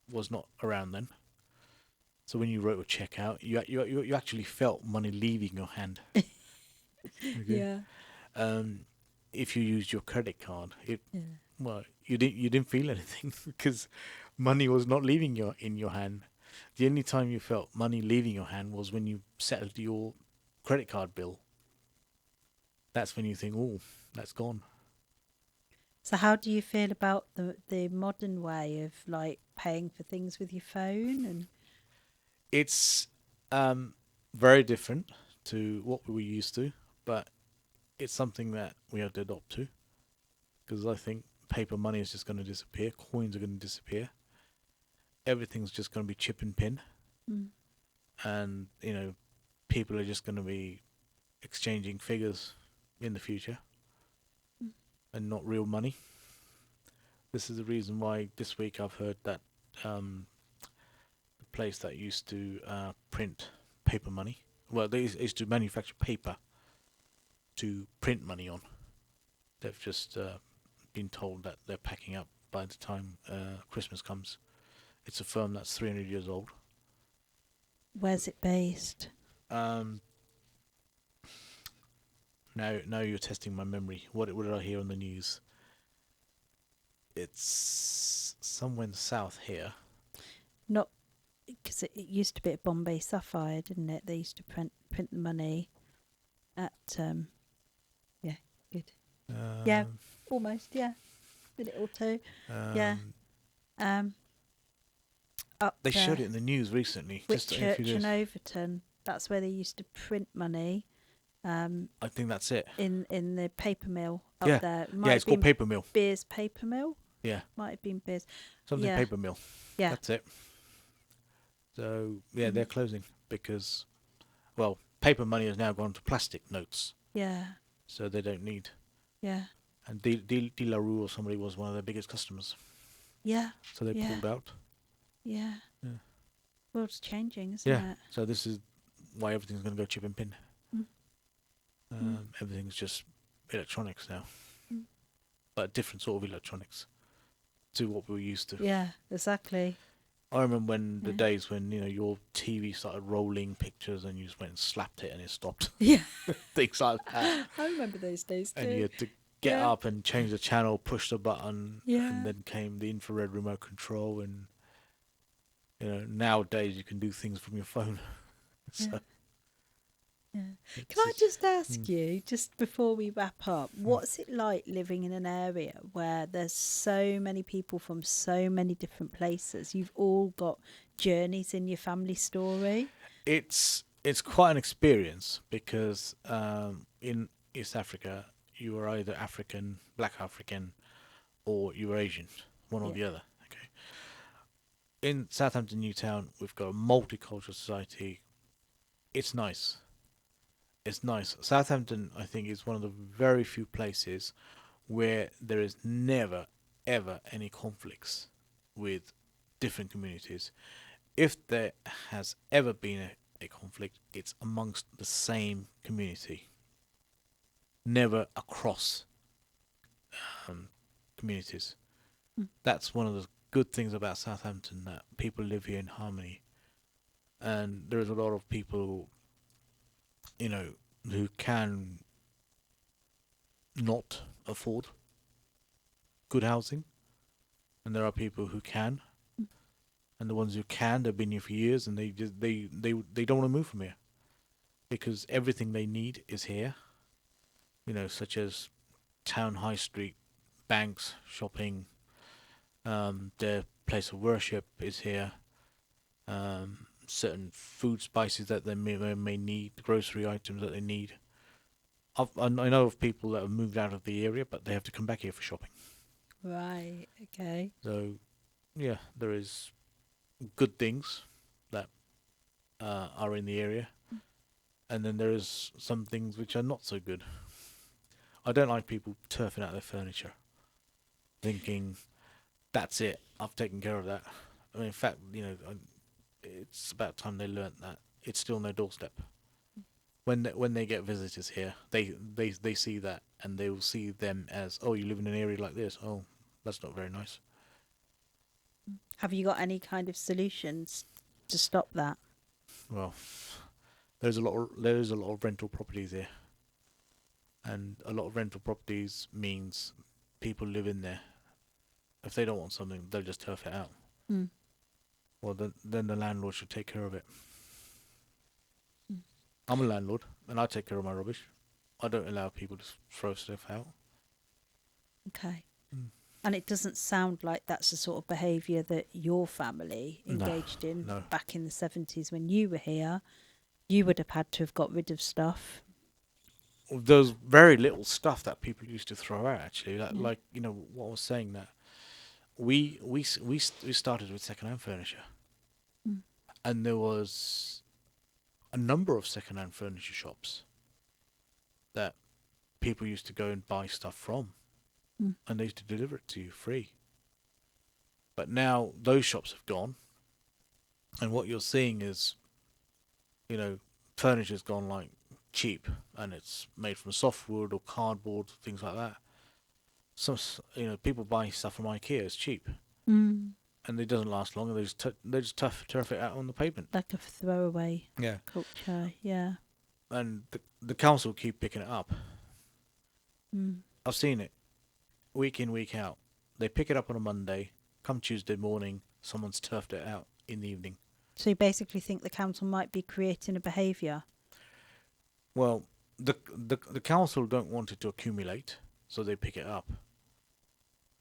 was not around then. So when you wrote a check out, you actually felt money leaving your hand. Okay. Yeah. Um, if you used your credit card, Yeah. well, you didn't feel anything because money was not leaving your hand. The only time you felt money leaving your hand was when you settled your credit card bill. That's when you think, oh, that's gone. So how do you feel about the modern way of like paying for things with your phone and It's very different to what we were used to, but it's something that we have to adopt to because I think paper money is just going to disappear. Coins are going to disappear. Everything's just going to be chip and pin, mm, and people are just going to be exchanging figures in the future mm. and not real money. This is the reason why this week I've heard that the place that used to print paper money, well, they used to manufacture paper to print money on. They've just been told that they're packing up by the time Christmas comes. It's a firm that's 300 years old. where's it based? Um, now you're testing my memory. What did I hear on the news? It's somewhere in the south here. Not because it used to be at Bombay Sapphire, didn't it? They used to print the money at yeah, good. Yeah, Um, almost, yeah. Minute or two. Yeah. um, Um up they showed it in the news recently. Just a few Whitchurch and days. Overton. That's where they used to print money. I think that's it. In the paper mill up Yeah, there. It yeah. might It's have called been paper mill. Beers Paper Mill. Yeah, Might have been Beers. something Yeah. paper mill. Yeah. That's it. So yeah, they're Mm. closing because, well, paper money has now gone to plastic notes, Yeah. so they don't need. Yeah. And De La Rue or somebody was one of their biggest customers, Yeah. so they Yeah. pulled out. Yeah. Yeah. World's changing, isn't Yeah. it? So this is why everything's going to go chip and pin. Mm. Mm. Everything's just electronics now, Mm. but different sort of electronics to what we were used to. Yeah, exactly. I remember when the Yeah. days when your TV started rolling pictures and you just went and slapped it and it stopped. Yeah. Things like that. I remember those days too. And you had to get Yeah. up and change the channel, push the button, Yeah. and then came the infrared remote control. And nowadays you can do things from your phone. Yeah. So Yeah. it's Can I just ask Mm. you, just before we wrap up, what's it like living in an area where there's so many people from so many different places? You've all got journeys in your family story. it's quite an experience because in East Africa you are either African, Black African, or you're Asian, one or Yeah. the other. Okay. In Southampton, Newtown, we've got a multicultural society. It's nice. It's nice. Southampton, I think, is one of the very few places where there is never, ever any conflicts with different communities. If there has ever been a conflict, it's amongst the same community, never across communities. Mm. That's one of the good things about Southampton, that people live here in harmony. And there is a lot of people, who can not afford good housing, and there are people who can, Mm. and the ones who can, they've been here for years, and they don't want to move from here because everything they need is here. Such as town high street, banks, shopping, their place of worship is here. Certain food spices that they may need, grocery items that they need. I know of people that have moved out of the area, but they have to come back here for shopping. Right. Okay. So, yeah, there is good things that are in the area, and then there is some things which are not so good. I don't like people turfing out their furniture, thinking that's it. I've taken care of that. I mean, in fact, it's about time they learnt that it's still on their doorstep. When they get visitors here, they see that, and they will see them as, oh, you live in an area like this. Oh, that's not very nice. Have you got any kind of solutions to stop that? Well, there's a lot of rental properties here, and a lot of rental properties means people live in there. If they don't want something, they'll just turf it out. Mm. Well, then the landlord should take care of it. Mm. I'm a landlord, and I take care of my rubbish. I don't allow people to throw stuff out. Okay. Mm. And it doesn't sound like that's the sort of behaviour that your family No, engaged in no. back in the 70s when you were here. You would have had to have got rid of stuff. There's very little stuff that people used to throw out. Actually, Yeah. like what I was saying, that we started with second-hand furniture, Mm. and there was a number of second-hand furniture shops that people used to go and buy stuff from, Mm. and they used to deliver it to you free. But now those shops have gone, and what you're seeing is, furniture's gone like cheap, and it's made from softwood or cardboard, things like that. Some, people buy stuff from IKEA. It's cheap, Mm. and it doesn't last long. And they just turf it out on the pavement. Like a throwaway Yeah, culture, yeah. and the council keep picking it up. Mm. I've seen it week in, week out. They pick it up on a Monday. Come Tuesday morning, someone's turfed it out in the evening. So you basically think the council might be creating a behaviour? Well, the council don't want it to accumulate, so they pick it up.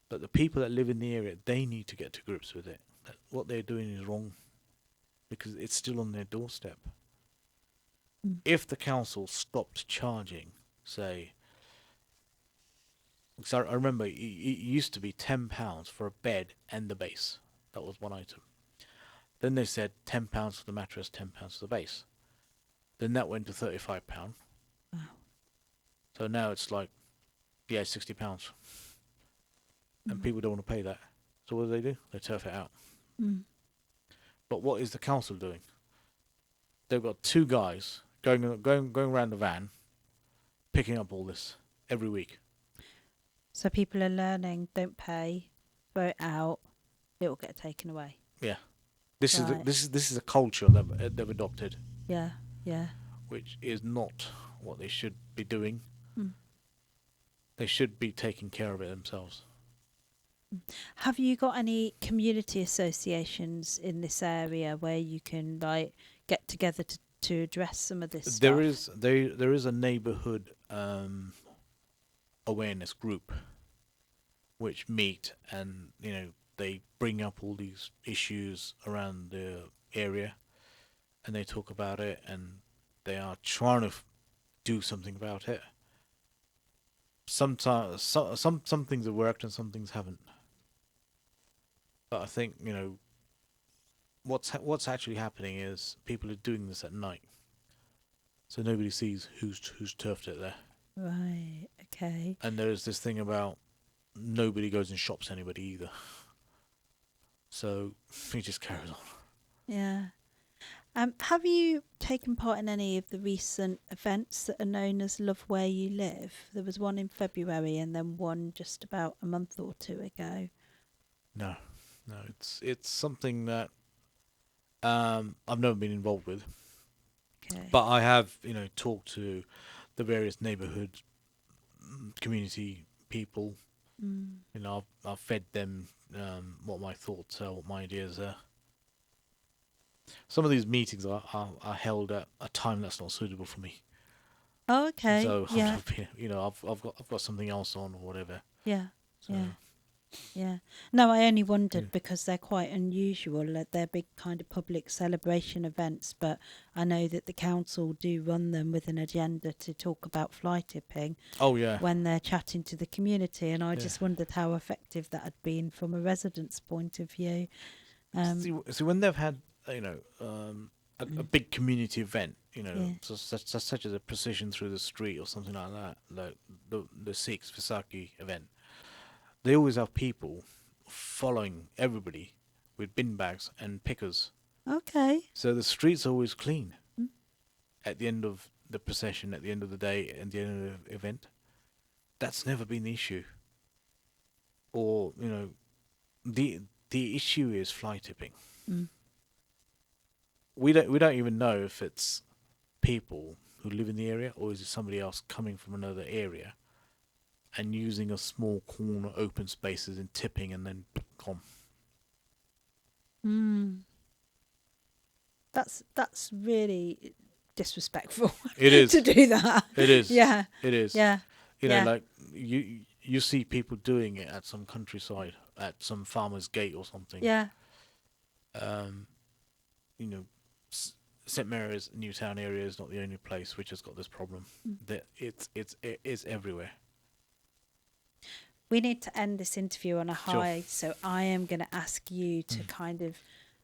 But the people that live in the area, they need to get to grips with it. That what they're doing is wrong, because it's still on their doorstep. Mm. If the council stopped charging, say, because I remember it used to be £10 for a bed and the base. That was one item. Then they said £10 for the mattress, £10 for the base. Then that went to £35. Wow. So now it's like, yeah, £60. And people don't want to pay that. So what do? They turf it out. Mm. But what is the council doing? They've got two guys going around the van, picking up all this every week. So people are learning, don't pay, throw it out, it will get taken away. Yeah, this Right. is a culture that they've adopted, Yeah, yeah. which is not what they should be doing. Mm. They should be taking care of it themselves. Have you got any community associations in this area where you can like get together to address some of this There stuff? there is a neighbourhood awareness group which meet, and they bring up all these issues around the area, and they talk about it, and they are trying to do something about it. Sometimes some things have worked and some things haven't. But I think what's actually happening is people are doing this at night, so nobody sees who's turfed it there. Right, okay. And there is this thing about nobody goes and shops anybody either. So he just carries on. Yeah. Have you taken part in any of the recent events that are known as Love Where You Live? There was one in February and then one just about a month or two ago. No, it's something that I've never been involved with, Okay. but I have talked to the various neighbourhood community people. Mm. I've fed them what my thoughts are, what my ideas are. Some of these meetings are held at a time that's not suitable for me. Oh, okay. So Yeah. I've got something else on or whatever. Yeah. So, Yeah. Yeah. No, I only wondered Yeah. because they're quite unusual. Like they're big kind of public celebration events, but I know that the council do run them with an agenda to talk about fly tipping Oh yeah. when they're chatting to the community, and I Yeah. just wondered how effective that had been from a resident's point of view. See, when they've had a big community event, Yeah. such as a procession through the street or something like that, like the Six Visaki event, they always have people following everybody with bin bags and pickers, Okay. So the streets are always clean at the end of the procession, at the end of the day, at the end of the event. That's never been the issue. Or, the the issue is fly tipping. Mm. We don't even know if it's people who live in the area or is it somebody else coming from another area and using a small corner open spaces and tipping and then gone. Mm. That's really disrespectful It is. to do that. It is. Yeah. It is. Yeah. Yeah. Like you see people doing it at some countryside, at some farmer's gate or something. Yeah. Um, you know, St Mary's Newtown area is not the only place which has got this problem. That it is everywhere. We need to end this interview on a Sure. high, so I am going to ask you to kind of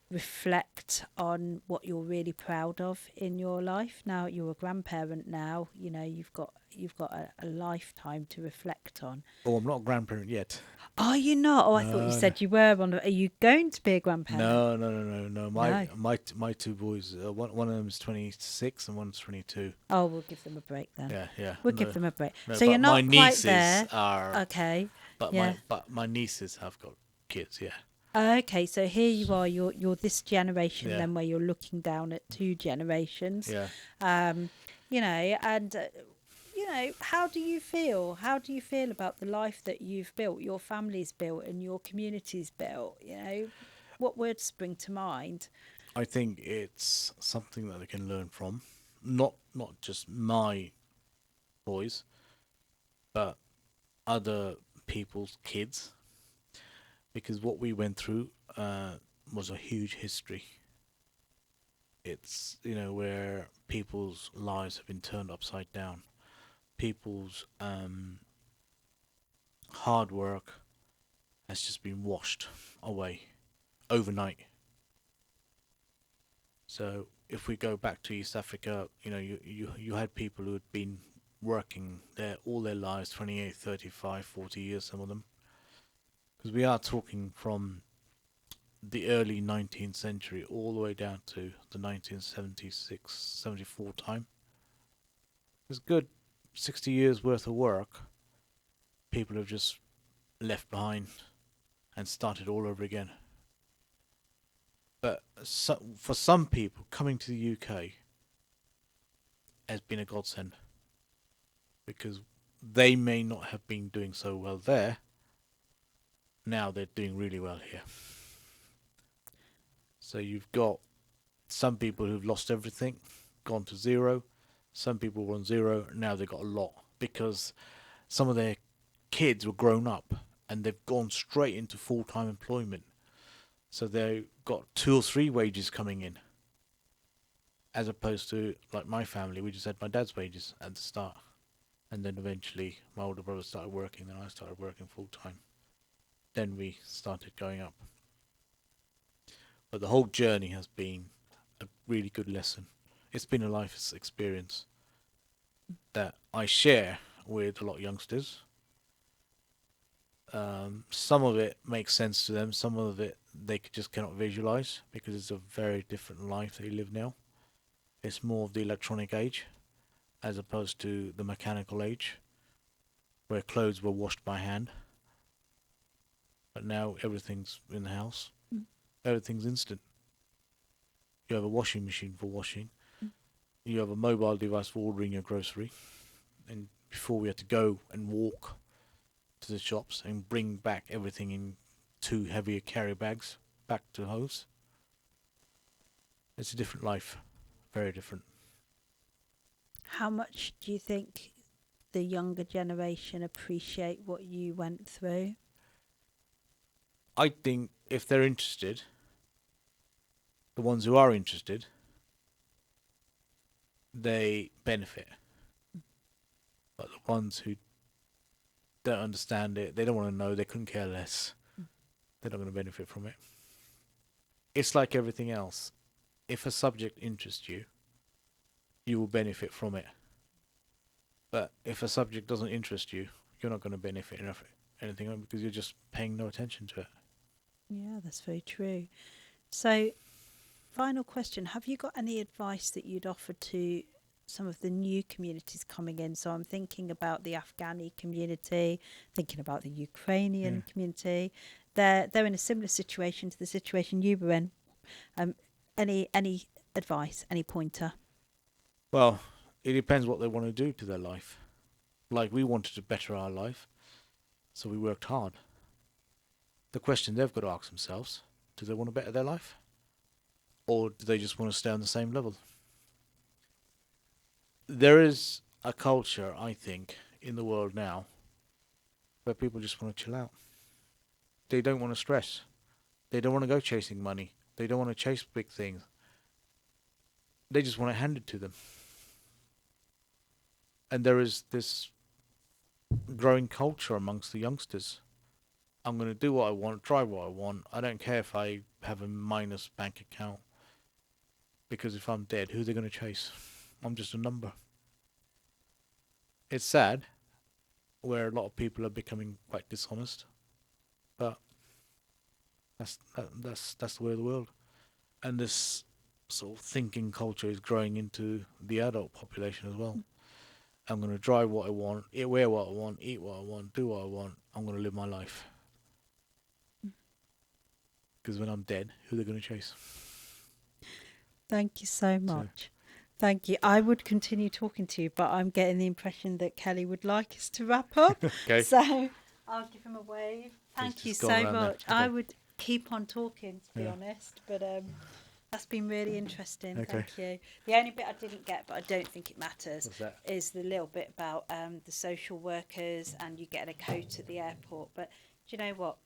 reflect on what you're really proud of in your life. Now you're a grandparent now, you've got a lifetime to reflect on. Oh, I'm not a grandparent yet. Are you not? Oh, I thought you No, said you were. Are you going to be a grandparent? No. No. My two boys. One of them is 26 and one's 22. Oh, we'll give them a break then. Yeah. We'll No, give them a break. no, So but you're my not quite nieces there. are. Okay. But Yeah. my nieces have got kids. Yeah. Okay, so here you are. You're this generation Yeah. then, where you're looking down at two generations. Yeah. And how do you feel? How do you feel about the life that you've built, your family's built, and your community's built? What words spring to mind? I think it's something that they can learn from, not just my boys, but other people's kids, because what we went through was a huge history. It's where people's lives have been turned upside down, people's hard work has just been washed away overnight. So if we go back to East Africa, you had people who had been working there all their lives, 28, 35, 40 years, some of them. Because we are talking from the early 19th century all the way down to the 1976, 74 time. It's good 60 years worth of work. People have just left behind and started all over again. But for some people, coming to the UK has been a godsend because they may not have been doing so well there. Now they're doing really well here. So you've got some people who've lost everything, gone to zero. Some people were on zero, now they've got a lot because some of their kids were grown up and they've gone straight into full-time employment. So they've got 2 or 3 wages coming in. As opposed to, like my family, we just had my dad's wages at the start. And then eventually my older brother started working, then I started working full-time. Then we started going up. But the whole journey has been a really good lesson. It's been a life experience that I share with a lot of youngsters. Some of it makes sense to them, some of it they just cannot visualize because it's a very different life they live now. It's more of the electronic age as opposed to the mechanical age where clothes were washed by hand. But now everything's in the house. Everything's instant. You have a washing machine for washing. You have a mobile device for ordering your grocery. And before we had to go and walk to the shops and bring back everything in 2 heavier carry bags back to house. It's a different life. Very different. How much do you think the younger generation appreciate what you went through? I think if they're interested, the ones who are interested, they benefit. But the ones who don't understand it, they don't want to know, they couldn't care less, they're not going to benefit from it. It's like everything else. If a subject interests you, you will benefit from it. But if a subject doesn't interest you, you're not going to benefit enough anything because you're just paying no attention to it. Yeah, that's very true. So final question. Have you got any advice that you'd offer to some of the new communities coming in? So I'm thinking about the Afghani community, thinking about the Ukrainian community. They're in a similar situation to the situation you were in. Any advice, any pointer? Well, it depends what they want to do to their life. Like we wanted to better our life, so we worked hard. The question they've got to ask themselves: do they want to better their life, or do they just want to stay on the same level? There is a culture, I think, in the world now where people just want to chill out. They don't want to stress. They don't want to go chasing money. They don't want to chase big things. They just want it handed to them. And there is this growing culture amongst the youngsters. I'm going to do what I want, drive what I want. I don't care if I have a minus bank account. Because if I'm dead, who are they going to chase? I'm just a number. It's sad, where a lot of people are becoming quite dishonest. But that's the way of the world. And this sort of thinking culture is growing into the adult population as well. I'm going to drive what I want, wear what I want, eat what I want, do what I want. I'm going to live my life. Because when I'm dead, who are they going to chase? Thank you so much. Thank you. I would continue talking to you, but I'm getting the impression that Kelly would like us to wrap up. Okay. So I'll give him a wave. Thank you just go so around there. much. Okay. I would keep on talking, to be Yeah. honest, but that's been really interesting. Okay. Thank you. The only bit I didn't get, but I don't think it matters, What's that? is the little bit about the social workers and you getting a coat at the airport. But do you know what?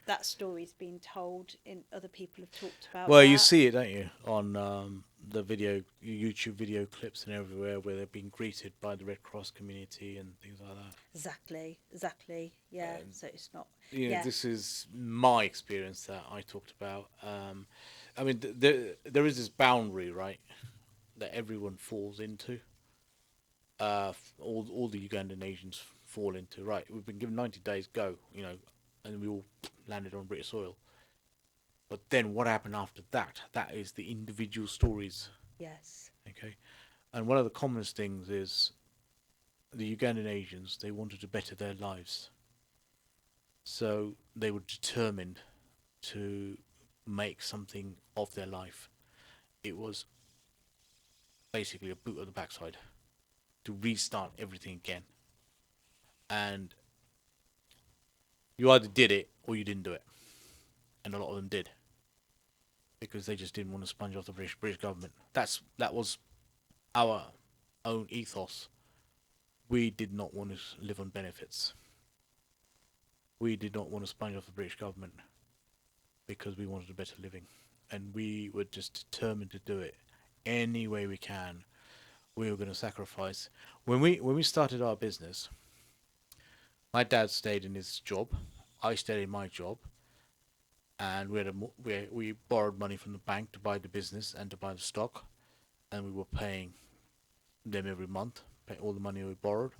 That story's been told, in other people have talked about. Well, that. you see it, don't you, on the YouTube video clips and everywhere where they're being greeted by the Red Cross community and things like that. Exactly. Yeah. So it's not. Yeah. This is my experience that I talked about. I mean, there is this boundary, right, that everyone falls into. All the Ugandan nations fall into. Right, we've been given 90 days, go, and we all landed on British soil. But then what happened after that? That is the individual stories. Yes. Okay. And one of the commonest things is the Ugandan Asians, they wanted to better their lives. So they were determined to make something of their life. It was basically a boot of the backside to restart everything again. And you either did it or you didn't do it. And a lot of them did. Because they just didn't want to sponge off the British government. That was our own ethos. We did not want to live on benefits. We did not want to sponge off the British government because we wanted a better living, and we were just determined to do it any way we can. We were going to sacrifice. When we started our business, my dad stayed in his job, I stayed in my job, and we borrowed money from the bank to buy the business and to buy the stock, and we were paying them every month, pay all the money we borrowed.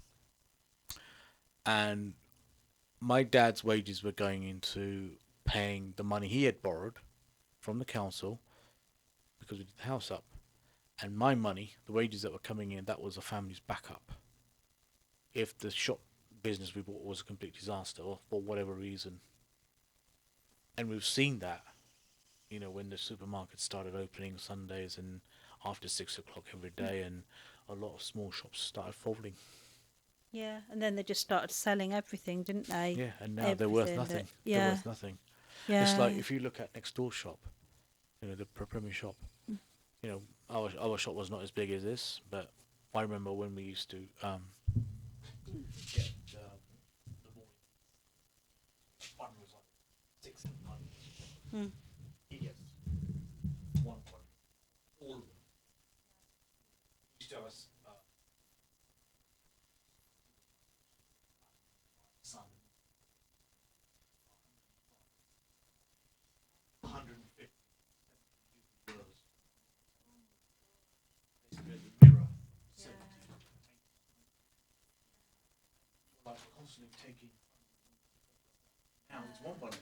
And my dad's wages were going into paying the money he had borrowed from the council because we did the house up. And my money, the wages that were coming in, that was the family's backup. If the shop business we bought was a complete disaster or for whatever reason. And we've seen that, when the supermarkets started opening Sundays and after 6 o'clock every day, and a lot of small shops started folding. Yeah, and then they just started selling everything, didn't they? Yeah, and now they're worth nothing. They're worth nothing. Yeah. It's like if you look at next door shop, the Premier shop. Our shop was not as big as this, but I remember when we used to get the morning. One was like 6 and 9. He gets one, all of them. Used to have us. Son. 150 euros. Basically, the mirror. 70. Like constantly taking. Now it's one bundle.